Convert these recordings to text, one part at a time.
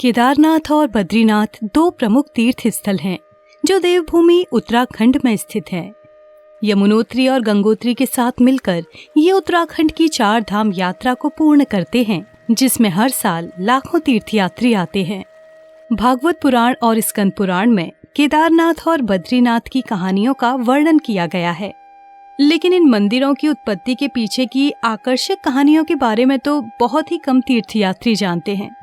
केदारनाथ और बद्रीनाथ दो प्रमुख तीर्थ स्थल हैं जो देवभूमि उत्तराखंड में स्थित हैं। यमुनोत्री और गंगोत्री के साथ मिलकर ये उत्तराखंड की 4 धाम यात्रा को पूर्ण करते हैं, जिसमें हर साल लाखों तीर्थयात्री आते हैं। भागवत पुराण और स्कंद पुराण में केदारनाथ और बद्रीनाथ की कहानियों का वर्णन किया गया है, लेकिन इन मंदिरों की उत्पत्ति के पीछे की आकर्षक कहानियों के बारे में तो बहुत ही कम तीर्थयात्री जानते हैं।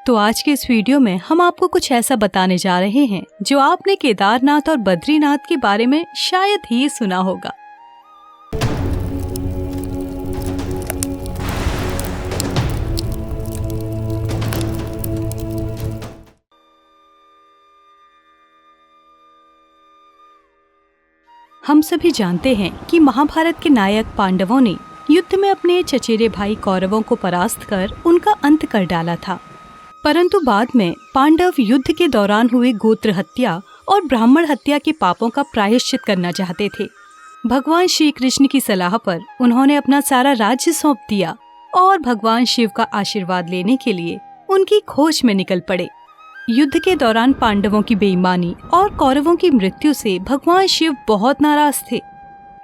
तो आज के इस वीडियो में हम आपको कुछ ऐसा बताने जा रहे हैं जो आपने केदारनाथ और बद्रीनाथ के बारे में शायद ही सुना होगा। हम सभी जानते हैं कि महाभारत के नायक पांडवों ने युद्ध में अपने चचेरे भाई कौरवों को परास्त कर उनका अंत कर डाला था, परंतु बाद में पांडव युद्ध के दौरान हुए गोत्र हत्या और ब्राह्मण हत्या के पापों का प्रायश्चित करना चाहते थे। भगवान श्री कृष्ण की सलाह पर उन्होंने अपना सारा राज्य सौंप दिया और भगवान शिव का आशीर्वाद लेने के लिए उनकी खोज में निकल पड़े। युद्ध के दौरान पांडवों की बेईमानी और कौरवों की मृत्यु से भगवान शिव बहुत नाराज थे।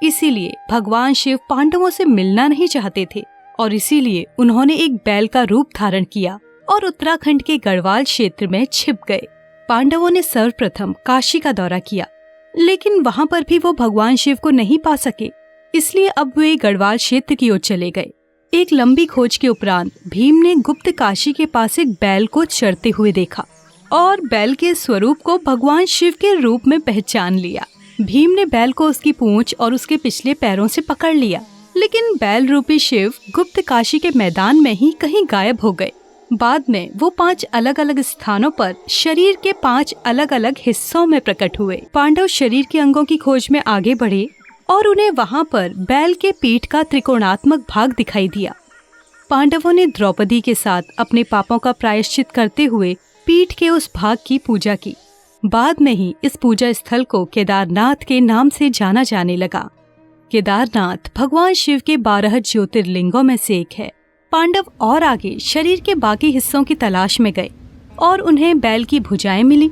इसीलिए भगवान शिव पांडवों से मिलना नहीं चाहते थे और इसीलिए उन्होंने एक बैल का रूप धारण किया और उत्तराखंड के गढ़वाल क्षेत्र में छिप गए। पांडवों ने सर्वप्रथम काशी का दौरा किया, लेकिन वहां पर भी वो भगवान शिव को नहीं पा सके, इसलिए अब वे गढ़वाल क्षेत्र की ओर चले गए। एक लंबी खोज के उपरांत भीम ने गुप्त काशी के पास एक बैल को चरते हुए देखा और बैल के स्वरूप को भगवान शिव के रूप में पहचान लिया। भीम ने बैल को उसकी पूंछ और उसके पिछले पैरों से पकड़ लिया, लेकिन बैल रूपी शिव गुप्त काशी के मैदान में ही कहीं गायब हो गए। बाद में वो 5 अलग अलग स्थानों पर शरीर के 5 अलग अलग हिस्सों में प्रकट हुए। पांडव शरीर के अंगों की खोज में आगे बढ़े और उन्हें वहां पर बैल के पीठ का त्रिकोणात्मक भाग दिखाई दिया। पांडवों ने द्रौपदी के साथ अपने पापों का प्रायश्चित करते हुए पीठ के उस भाग की पूजा की। बाद में ही इस पूजा स्थल को केदारनाथ के नाम से जाना जाने लगा। केदारनाथ भगवान शिव के 12 ज्योतिर्लिंगों में से एक है। पांडव और आगे शरीर के बाकी हिस्सों की तलाश में गए और उन्हें बैल की भुजाएं मिली।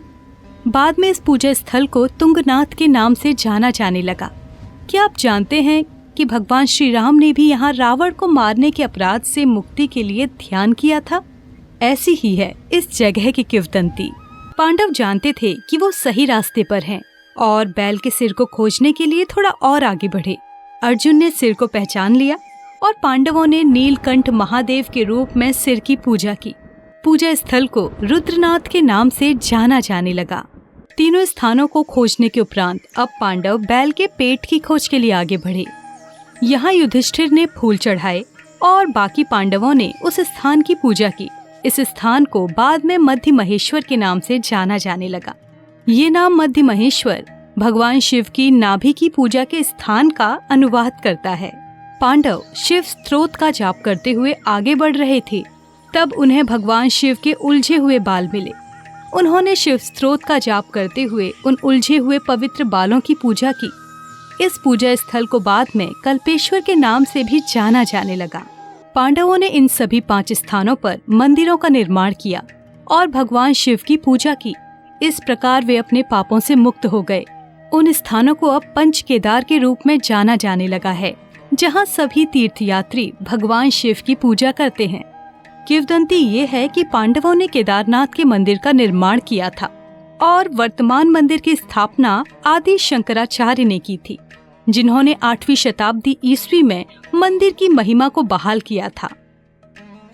बाद में इस पूजा स्थल को तुंगनाथ के नाम से जाना जाने लगा। क्या आप जानते हैं कि भगवान श्री राम ने भी यहाँ रावण को मारने के अपराध से मुक्ति के लिए ध्यान किया था? ऐसी ही है इस जगह की किंवदंती। पांडव जानते थे कि वो सही रास्ते पर हैं और बैल के सिर को खोजने के लिए थोड़ा और आगे बढ़े। अर्जुन ने सिर को पहचान लिया और पांडवों ने नीलकंठ महादेव के रूप में सिर की पूजा की। पूजा स्थल को रुद्रनाथ के नाम से जाना जाने लगा। तीनों स्थानों को खोजने के उपरांत अब पांडव बैल के पेट की खोज के लिए आगे बढ़े। यहाँ युधिष्ठिर ने फूल चढ़ाए और बाकी पांडवों ने उस स्थान की पूजा की। इस स्थान को बाद में मध्य महेश्वर के नाम से जाना जाने लगा। ये नाम मध्य महेश्वर भगवान शिव की नाभि की पूजा के स्थान का अनुवाद करता है। पांडव शिव स्तोत्र का जाप करते हुए आगे बढ़ रहे थे, तब उन्हें भगवान शिव के उलझे हुए बाल मिले। उन्होंने शिव स्तोत्र का जाप करते हुए उन उलझे हुए पवित्र बालों की पूजा की। इस पूजा स्थल को बाद में कल्पेश्वर के नाम से भी जाना जाने लगा। पांडवों ने इन सभी 5 स्थानों पर मंदिरों का निर्माण किया और भगवान शिव की पूजा की। इस प्रकार वे अपने पापों से मुक्त हो गए। उन स्थानों को अब पंच केदार के रूप में जाना जाने लगा है, जहाँ सभी तीर्थयात्री भगवान शिव की पूजा करते हैं। किंवदंती ये है कि पांडवों ने केदारनाथ के मंदिर का निर्माण किया था और वर्तमान मंदिर की स्थापना आदि शंकराचार्य ने की थी, जिन्होंने 8वीं शताब्दी ईस्वी में मंदिर की महिमा को बहाल किया था।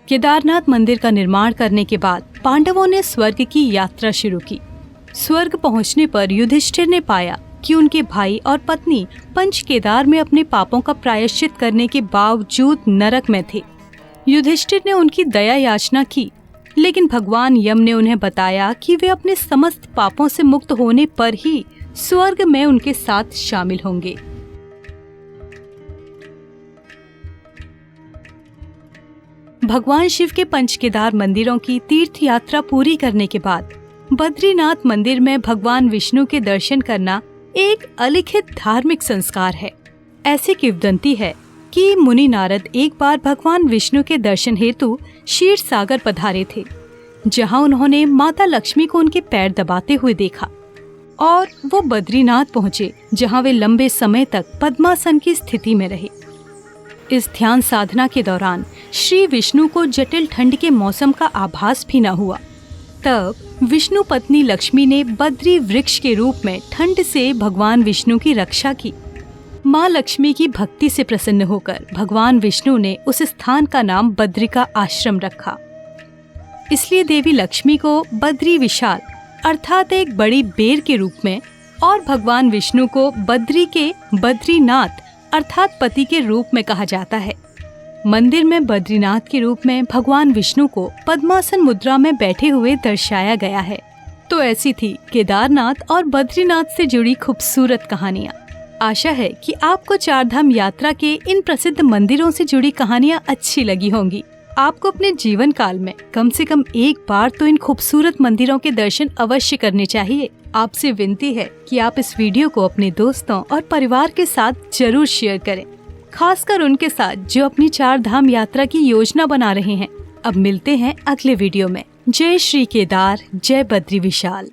केदारनाथ मंदिर का निर्माण करने के बाद पांडवों ने स्वर्ग की यात्रा शुरू की। स्वर्ग पहुंचने पर युधिष्ठिर ने पाया कि उनके भाई और पत्नी पंच केदार में अपने पापों का प्रायश्चित करने के बावजूद नरक में थे। युधिष्ठिर ने उनकी दया याचना की, लेकिन भगवान यम ने उन्हें बताया कि वे अपने समस्त पापों से मुक्त होने पर ही स्वर्ग में उनके साथ शामिल होंगे। भगवान शिव के पंच केदार मंदिरों की तीर्थ यात्रा पूरी करने के बाद बद्रीनाथ मंदिर में भगवान विष्णु के दर्शन करना एक अलिखित धार्मिक संस्कार है। ऐसी किंवदंती है कि मुनि नारद एक बार भगवान विष्णु के दर्शन हेतु क्षीर सागर पधारे थे, जहां उन्होंने माता लक्ष्मी को उनके पैर दबाते हुए देखा और वो बद्रीनाथ पहुंचे, जहां वे लंबे समय तक पद्मासन की स्थिति में रहे। इस ध्यान साधना के दौरान श्री विष्णु को जटिल ठंड के मौसम का आभास भी न हुआ। तब विष्णु पत्नी लक्ष्मी ने बद्री वृक्ष के रूप में ठंड से भगवान विष्णु की रक्षा की। माँ लक्ष्मी की भक्ति से प्रसन्न होकर भगवान विष्णु ने उस स्थान का नाम बद्रिका आश्रम रखा। इसलिए देवी लक्ष्मी को बद्री विशाल अर्थात एक बड़ी बेर के रूप में और भगवान विष्णु को बद्री के बद्रीनाथ अर्थात पति के रूप में कहा जाता है। मंदिर में बद्रीनाथ के रूप में भगवान विष्णु को पद्मासन मुद्रा में बैठे हुए दर्शाया गया है। तो ऐसी थी केदारनाथ और बद्रीनाथ से जुड़ी खूबसूरत कहानियाँ। आशा है कि आपको चारधाम यात्रा के इन प्रसिद्ध मंदिरों से जुड़ी कहानियाँ अच्छी लगी होंगी। आपको अपने जीवन काल में कम से कम एक बार तो इन खूबसूरत मंदिरों के दर्शन अवश्य करने चाहिए। आपसे विनती है कि आप इस वीडियो को अपने दोस्तों और परिवार के साथ जरूर शेयर करें, खासकर उनके साथ जो अपनी चारधाम यात्रा की योजना बना रहे हैं। अब मिलते हैं अगले वीडियो में। जय श्री केदार, जय बद्री विशाल।